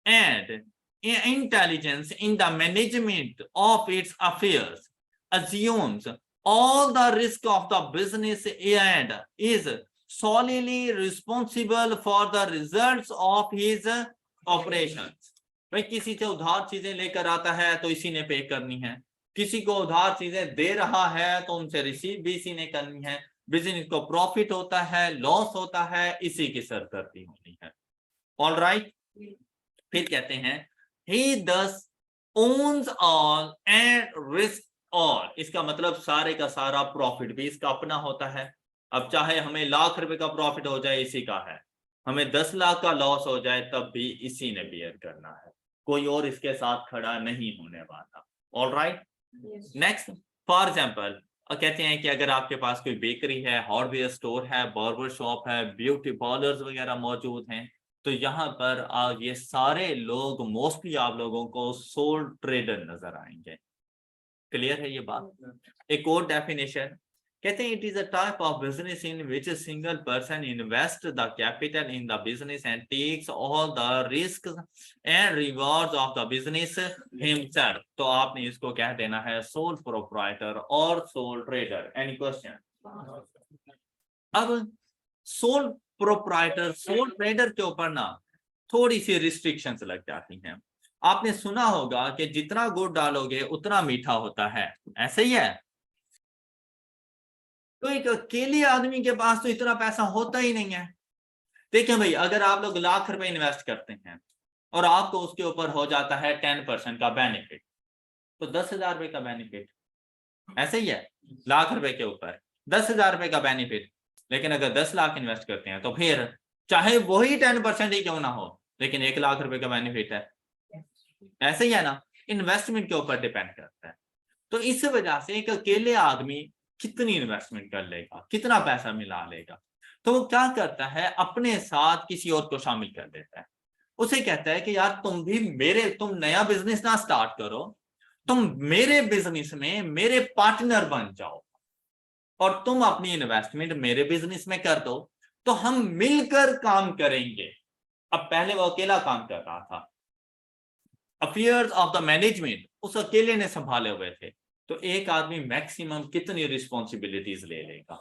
and intelligence in the management of its affairs, assumes all the risk of the business and is solely responsible for the results of his operations। भाई किसी से उधार चीजें लेकर आता है तो इसी ने पे करनी है, किसी को उधार चीजें दे रहा है तो उनसे रिसीव भी इसी ने करनी है। बिजनेस को प्रॉफिट होता है, लॉस होता है, इसी की सरदर्दी होनी है। ऑल राइट, फिर कहते हैं he thus owns all and risks all। इसका मतलब सारे का सारा प्रॉफिट भी इसका अपना होता है। अब चाहे हमें लाख रुपए का प्रॉफिट हो जाए इसी का है, हमें 10 लाख का लॉस हो जाए तब भी इसी ने बियर करना है, कोई और इसके साथ खड़ा नहीं होने वाला। All right, next for example कहते हैं कि अगर आपके पास कोई बेकरी है, हार्डवेयर स्टोर है, बार्बर शॉप है, ब्यूटी पार्लर्स वगैरह मौजूद हैं, तो यहाँ पर ये सारे लोग मोस्टली आप लोगों को सोल ट्रेडर नजर आएंगे। क्लियर है ये बात? एक और डेफिनेशन कहते हैं it is a type of business in which single person invest the capital in the business and takes all the risk and rewards of the business himself. तो आपने इसको कह देना है सोल प्रोप्राइटर और सोल ट्रेडर। Any question? अब sole proprietor sole trader के ऊपर ना थोड़ी सी रिस्ट्रिक्शंस लग जाती हैं। आपने सुना होगा कि जितना गुड़ डालोगे उतना मीठा होता है, ऐसे ही है। तो एक अकेले आदमी के पास तो इतना पैसा होता ही नहीं है। देखिए भाई, अगर आप लोग लाख रुपए इन्वेस्ट करते हैं और आपको उसके ऊपर हो जाता है 10% का बेनिफिट, तो 10,000 रुपए का बेनिफिट, ऐसे ही है। लाख रुपए के ऊपर 10,000 रुपए का बेनिफिट। लेकिन अगर 10 लाख इन्वेस्ट करते हैं तो फिर चाहे वही 10% ही क्यों ना हो, लेकिन 1 लाख रुपए का बेनिफिट है। ऐसे ही है ना, इन्वेस्टमेंट के ऊपर डिपेंड करता है। तो इस वजह से एक अकेले आदमी कितनी इन्वेस्टमेंट कर लेगा, कितना पैसा मिला लेगा, तो वो क्या करता है, अपने साथ किसी और को शामिल कर देता है। उसे कहता है कि यार तुम नया बिजनेस ना स्टार्ट करो, तुम मेरे बिजनेस में मेरे पार्टनर बन जाओ और तुम अपनी इन्वेस्टमेंट मेरे बिजनेस में कर दो, तो हम मिलकर काम करेंगे। अब पहले वो अकेला काम कर रहा था, अफेयर्स ऑफ द मैनेजमेंट उस अकेले ने संभाले हुए थे। तो एक आदमी मैक्सिमम कितनी रिस्पॉन्सिबिलिटीज ले लेगा,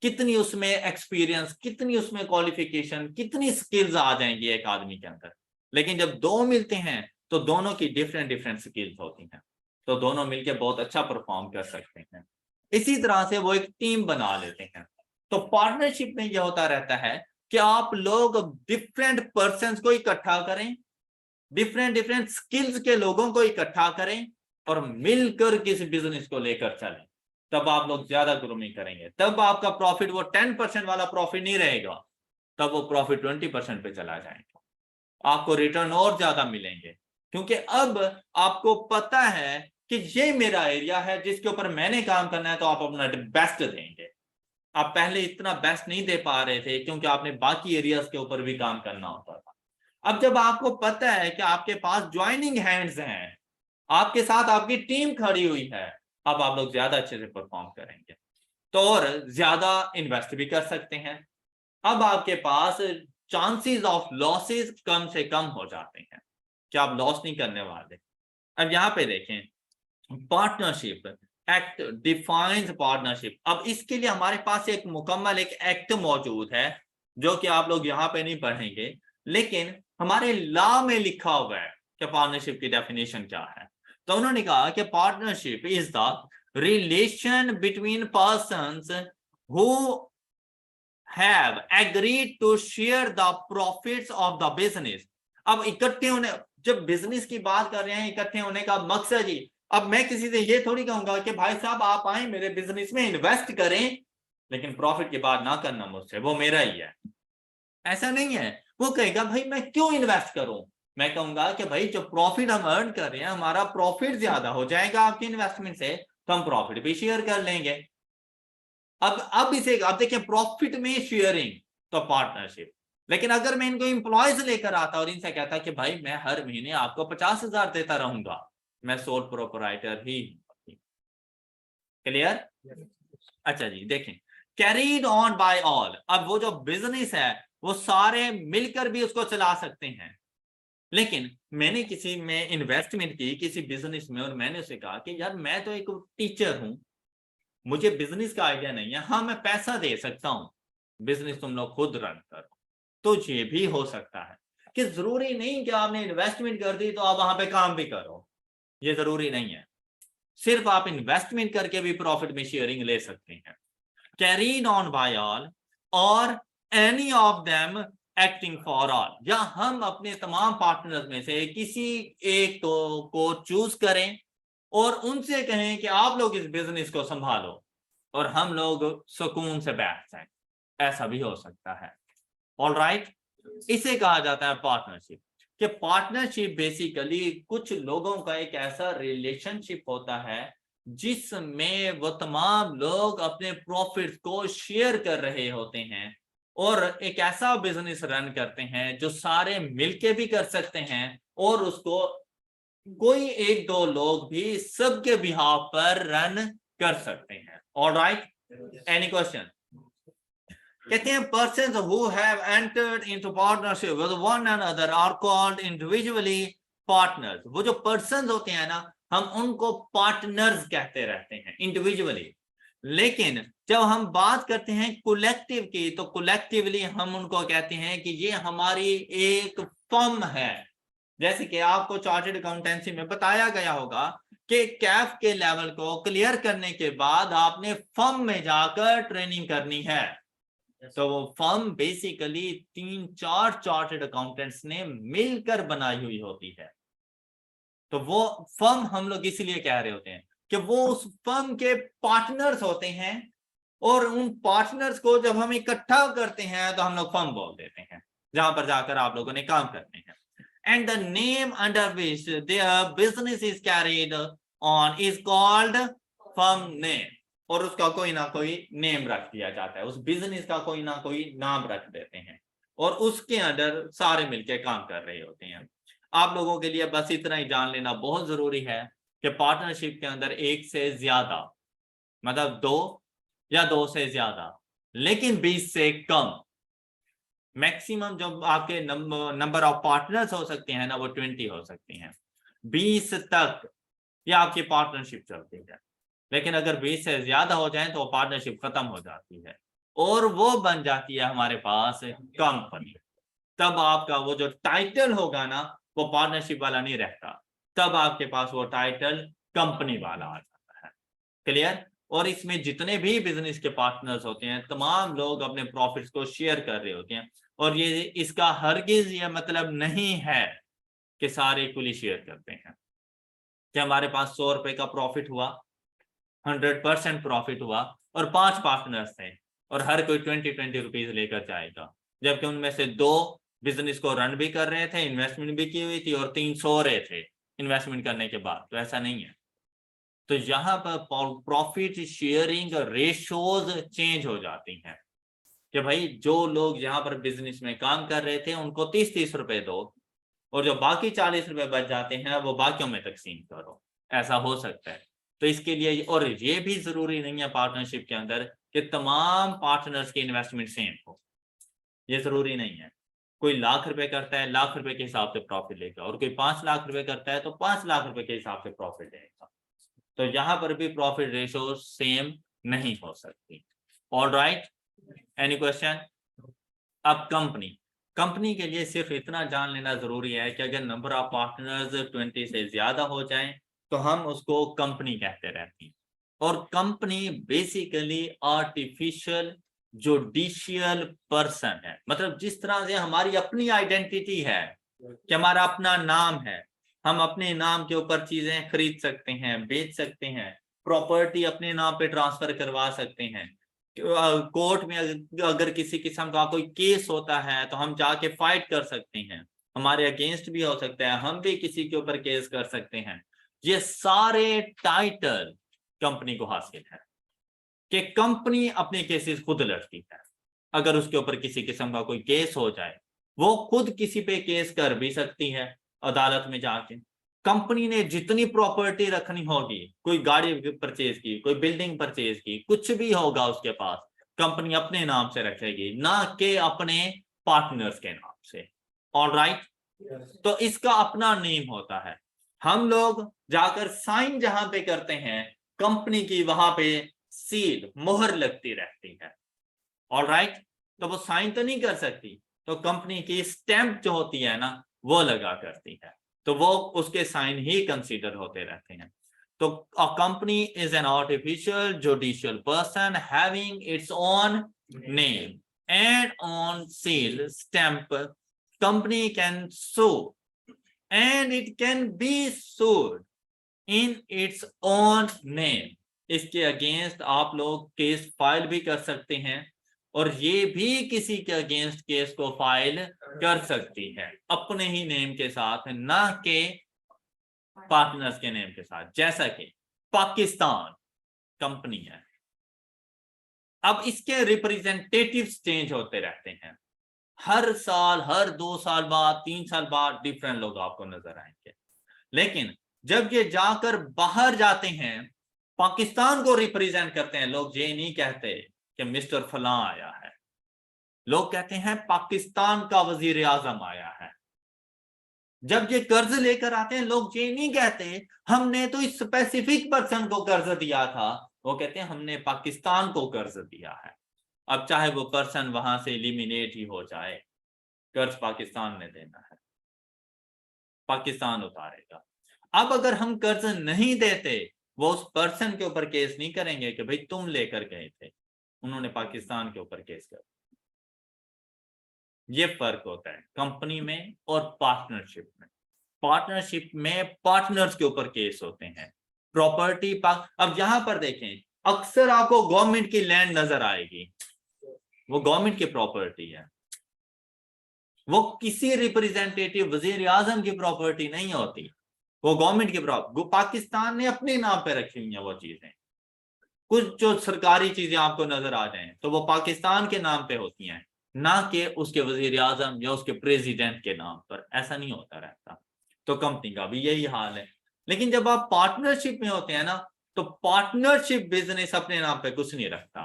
कितनी उसमें एक्सपीरियंस, कितनी उसमें क्वालिफिकेशन, कितनी स्किल्स आ जाएंगी एक आदमी के अंदर। लेकिन जब दो मिलते हैं तो दोनों की डिफरेंट डिफरेंट स्किल्स होती हैं, तो दोनों मिलकर बहुत अच्छा परफॉर्म कर सकते हैं। इसी तरह से वो एक टीम बना लेते हैं। तो पार्टनरशिप में यह होता रहता है कि आप लोग डिफरेंट पर्सन को इकट्ठा करें, डिफरेंट डिफरेंट स्किल्स के लोगों को इकट्ठा करें और मिलकर किसी बिजनेस को लेकर चलें। तब आप लोग ज्यादा ग्रोमिंग करेंगे, तब आपका प्रॉफिट वो 10% वाला प्रॉफिट नहीं रहेगा, तब वो प्रॉफिट 20% पे चला जाएगा। आपको रिटर्न और ज्यादा मिलेंगे, क्योंकि अब आपको पता है कि ये मेरा एरिया है जिसके ऊपर मैंने काम करना है, तो आप अपना बेस्ट देंगे। आप पहले इतना बेस्ट नहीं दे पा रहे थे क्योंकि आपने बाकी एरियाज के ऊपर भी काम करना होता था। अब जब आपको पता है कि आपके पास ज्वाइनिंग हैंड्स हैं, आपके साथ आपकी टीम खड़ी हुई है, अब आप लोग ज्यादा अच्छे से परफॉर्म करेंगे, तो और ज्यादा इन्वेस्ट भी कर सकते हैं। अब आपके पास चांसेस ऑफ लॉसेस कम से कम हो जाते हैं कि आप लॉस नहीं करने वाले। अब यहाँ पे देखें, पार्टनरशिप एक्ट डिफाइंस पार्टनरशिप। अब इसके लिए हमारे पास एक मुकम्मल एक एक्ट मौजूद है जो कि आप लोग यहाँ पे नहीं पढ़ेंगे, लेकिन हमारे लॉ में लिखा हुआ है कि पार्टनरशिप की डेफिनेशन क्या है। तो उन्होंने कहा कि partnership is the relation between persons who have agreed to share the profits of the business. अब इकट्ठे होने, जब बिजनेस की बात कर रहे हैं, इकट्ठे होने का मकसद ही, अब मैं किसी से ये थोड़ी कहूंगा कि भाई साहब आप आए मेरे बिजनेस में इन्वेस्ट करें, लेकिन प्रॉफिट की बात ना करना मुझसे, वो मेरा ही है। ऐसा नहीं है। वो कहेगा भाई मैं क्यों इन्वेस्ट करूं, मैं कहूंगा कि भाई जो प्रॉफिट हम अर्न कर रहे हैं, हमारा प्रॉफिट ज्यादा हो जाएगा आपकी इन्वेस्टमेंट से, तो हम प्रॉफिट भी शेयर कर लेंगे। अब इसे आप देखिए, प्रॉफिट में शेयरिंग तो पार्टनरशिप। लेकिन अगर मैं इनको इंप्लॉयज लेकर आता और इनसे कहता कि भाई मैं हर महीने आपको 50,000 देता रहूंगा, मैं सोल प्रोपराइटर ही। क्लियर? अच्छा जी, देखें, कैरीड ऑन बाय ऑल। अब वो जो बिजनेस है वो सारे मिलकर भी उसको चला सकते हैं। लेकिन मैंने किसी में इन्वेस्टमेंट की किसी बिजनेस में, और मैंने उसे कहा कि यार मैं तो एक टीचर हूं, मुझे बिजनेस का आइडिया नहीं है, हाँ मैं पैसा दे सकता हूं, बिजनेस तुम लोग खुद रन करो। तो ये भी हो सकता है कि जरूरी नहीं कि आपने इन्वेस्टमेंट कर दी तो आप वहां पे काम भी करो, ये जरूरी नहीं है। सिर्फ आप इन्वेस्टमेंट करके भी प्रॉफिट में शेयरिंग ले सकते हैं। कैरीड ऑन बाय ऑल और any of them acting for all, या हम अपने तमाम पार्टनर्स में से किसी एक को चूज करें और उनसे कहें कि आप लोग इस बिजनेस को संभालो और हम लोग सुकून से बैठ जाएं। ऐसा भी हो सकता है। ऑलराइट, इसे कहा जाता है पार्टनरशिप। कि पार्टनरशिप बेसिकली कुछ लोगों का एक ऐसा रिलेशनशिप होता है जिसमें वो तमाम लोग अपने प्रॉफिट्स को शेयर कर रहे होते हैं और एक ऐसा बिजनेस रन करते हैं जो सारे मिलके भी कर सकते हैं, और उसको कोई एक दो लोग भी सबके बिहाफ पर रन कर सकते हैं। Alright, any question? कहते हैं persons who have entered into partnership with one another are called individually partners. वो जो persons होते हैं ना, हम उनको partners कहते रहते हैं individually. लेकिन जब हम बात करते हैं कलेक्टिव की, तो कलेक्टिवली हम उनको कहते हैं कि ये हमारी एक फर्म है। जैसे कि आपको चार्टर्ड अकाउंटेंसी में बताया गया होगा कि कैफ के लेवल को क्लियर करने के बाद आपने फर्म में जाकर ट्रेनिंग करनी है। तो वो फर्म बेसिकली 3-4 चार्टर्ड अकाउंटेंट्स ने मिलकर बनाई हुई होती है। तो वो फर्म हम लोग इसलिए कह रहे होते हैं कि वो उस फर्म के पार्टनर्स होते हैं, और उन पार्टनर्स को जब हम इकट्ठा करते हैं तो हम लोग फर्म बोल देते हैं, जहां पर जाकर आप लोगों ने काम करने हैं। And the name under which their business is carried on is called firm name. और उसका कोई ना कोई नेम रख दिया जाता है, उस बिजनेस का कोई ना कोई नाम रख देते हैं, और उसके अंदर सारे मिलकर काम कर रहे होते हैं। आप लोगों के लिए बस इतना ही जान लेना बहुत जरूरी है कि पार्टनरशिप के अंदर एक से ज्यादा, मतलब 2 या 2 से ज्यादा, लेकिन 20 से कम, मैक्सिमम जो आपके नंबर ऑफ पार्टनर्स हो सकते हैं ना, वो 20 हो सकती हैं। 20 तक ये आपकी पार्टनरशिप चलती है, लेकिन अगर 20 से ज्यादा हो जाए तो पार्टनरशिप खत्म हो जाती है और वो बन जाती है हमारे पास कंपनी। तब आपका वो जो टाइटल होगा ना, वो पार्टनरशिप वाला नहीं रहता, तब आपके पास वो टाइटल कंपनी वाला आ जाता है। क्लियर? और इसमें जितने भी बिजनेस के पार्टनर्स होते हैं, तमाम लोग अपने प्रॉफिट्स को शेयर कर रहे होते हैं, और ये इसका हरगिज ये मतलब नहीं है कि सारे इक्वली शेयर करते हैं। कि हमारे पास 100 रुपए का प्रॉफिट हुआ, 100% प्रॉफिट हुआ, और 5 पार्टनर्स थे, और हर कोई 20-20 रुपीज लेकर जाएगा, जबकि उनमें से 2 बिजनेस को रन भी कर रहे थे, इन्वेस्टमेंट भी की हुई थी, और 3 सो रहे थे इन्वेस्टमेंट करने के बाद। तो ऐसा नहीं है। तो यहाँ पर प्रॉफिट शेयरिंग रेशियोज चेंज हो जाती हैं कि भाई जो लोग यहाँ पर बिजनेस में काम कर रहे थे उनको 30-30 रुपए दो, और जो बाकी 40 रुपए बच जाते हैं वो बाकियों में तकसीम करो। ऐसा हो सकता है। तो इसके लिए, और ये भी जरूरी नहीं है पार्टनरशिप के अंदर कि तमाम पार्टनर्स की इन्वेस्टमेंट सेम हो, ये जरूरी नहीं है। कोई लाख रुपए करता है, लाख रुपए के हिसाब से प्रॉफिट लेगा, और कोई 5 लाख रुपए करता है तो 5 लाख रुपए के हिसाब से प्रॉफिट लेगा। तो यहाँ पर भी प्रॉफिट रेशियो सेम नहीं हो सकती। Alright, any question? अब कंपनी के लिए सिर्फ इतना जान लेना जरूरी है कि अगर नंबर ऑफ पार्टनर्स 20 से ज्यादा हो जाएं तो हम उसको कंपनी कहते रहते हैं। और company basically artificial judicial person है, मतलब जिस तरह से हमारी अपनी आइडेंटिटी है कि हमारा अपना नाम है, हम अपने नाम के ऊपर चीजें खरीद सकते हैं, बेच सकते हैं, प्रॉपर्टी अपने नाम पे ट्रांसफर करवा सकते हैं, कोर्ट में अगर किसी किस्म का कोई केस होता है तो हम जाके फाइट कर सकते हैं, हमारे अगेंस्ट भी हो सकता है, हम भी किसी के ऊपर केस कर सकते हैं। ये सारे टाइटल कंपनी को हासिल है कि कंपनी अपने केसेस खुद लड़ती है। अगर उसके ऊपर किसी किस्म का कोई केस हो जाए, वो खुद किसी पे केस कर भी सकती है अदालत में जाके। कंपनी ने जितनी प्रॉपर्टी रखनी होगी, कोई गाड़ी परचेज की, कोई बिल्डिंग परचेज की, कुछ भी होगा उसके पास, कंपनी अपने नाम से रखेगी, ना कि अपने पार्टनर्स के नाम से। ऑलराइट, तो इसका अपना नेम होता है। हम लोग जाकर साइन जहां पे करते हैं कंपनी की, वहां पे सील मोहर लगती रहती है। ऑलराइट, तो वो साइन तो नहीं कर सकती, तो कंपनी की स्टैंप जो होती है ना, वो लगा करती है, तो वो उसके साइन ही कंसीडर होते रहते हैं। तो a company is an artificial judicial person having its own name and on seal stamp. Company can sue and it can be sued in its own name. इसके अगेंस्ट आप लोग केस फाइल भी कर सकते हैं, और ये भी किसी के अगेंस्ट केस को फाइल कर सकती है अपने ही नेम के साथ, ना कि पार्टनर्स के नेम के साथ। जैसा कि पाकिस्तान कंपनी है, अब इसके रिप्रेजेंटेटिव्स चेंज होते रहते हैं हर साल, हर 2 साल बाद, 3 साल बाद डिफरेंट लोग आपको नजर आएंगे। लेकिन जब ये जाकर बाहर जाते हैं पाकिस्तान को रिप्रेजेंट करते हैं लोग। ये नहीं कहते कि मिस्टर फलां आया है, लोग कहते हैं पाकिस्तान का वजीर आजम आया है। जब ये कर्ज लेकर आते हैं लोग ये नहीं कहते हमने तो इस स्पेसिफिक पर्सन को कर्ज दिया था, वो कहते हैं हमने पाकिस्तान को कर्ज दिया है। अब चाहे वो पर्सन वहां से एलिमिनेट ही हो जाए, कर्ज पाकिस्तान ने देना है, पाकिस्तान उतारेगा। अब अगर हम कर्ज नहीं देते, वो उस पर्सन के ऊपर केस नहीं करेंगे कि भाई तुम लेकर गए थे, उन्होंने पाकिस्तान के ऊपर केस कर। ये फर्क होता है कंपनी में और पार्टनरशिप में। पार्टनरशिप में पार्टनर्स के ऊपर केस होते हैं, प्रॉपर्टी अब यहां पर देखें, अक्सर आपको गवर्नमेंट की लैंड नजर आएगी, वो गवर्नमेंट की प्रॉपर्टी है, वो किसी रिप्रेजेंटेटिव वजीर आजम की प्रॉपर्टी नहीं होती, वो गवर्नमेंट की प्रॉपर्टी। पाकिस्तान ने अपने नाम पे रखी हुई है वो चीजें। कुछ जो सरकारी चीजें आपको नजर आ जाएं तो वो पाकिस्तान के नाम पे होती हैं, ना कि उसके वजीर आजम या उसके प्रेसिडेंट के नाम पर। ऐसा नहीं होता रहता। तो कंपनी का भी यही हाल है। लेकिन जब आप पार्टनरशिप में होते हैं ना, तो पार्टनरशिप बिजनेस अपने नाम पे कुछ नहीं रखता,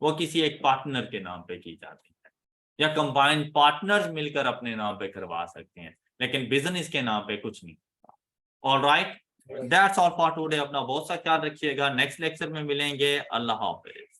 वो किसी एक पार्टनर के नाम पे की जाती है, या कंबाइंड पार्टनर्स मिलकर अपने नाम पे करवा सकते हैं, लेकिन बिजनेस के नाम पे कुछ नहीं। Alright, that's all for today. अपना बहुत सा ख्याल रखिएगा, नेक्स्ट लेक्चर में मिलेंगे। अल्लाह हाफिज।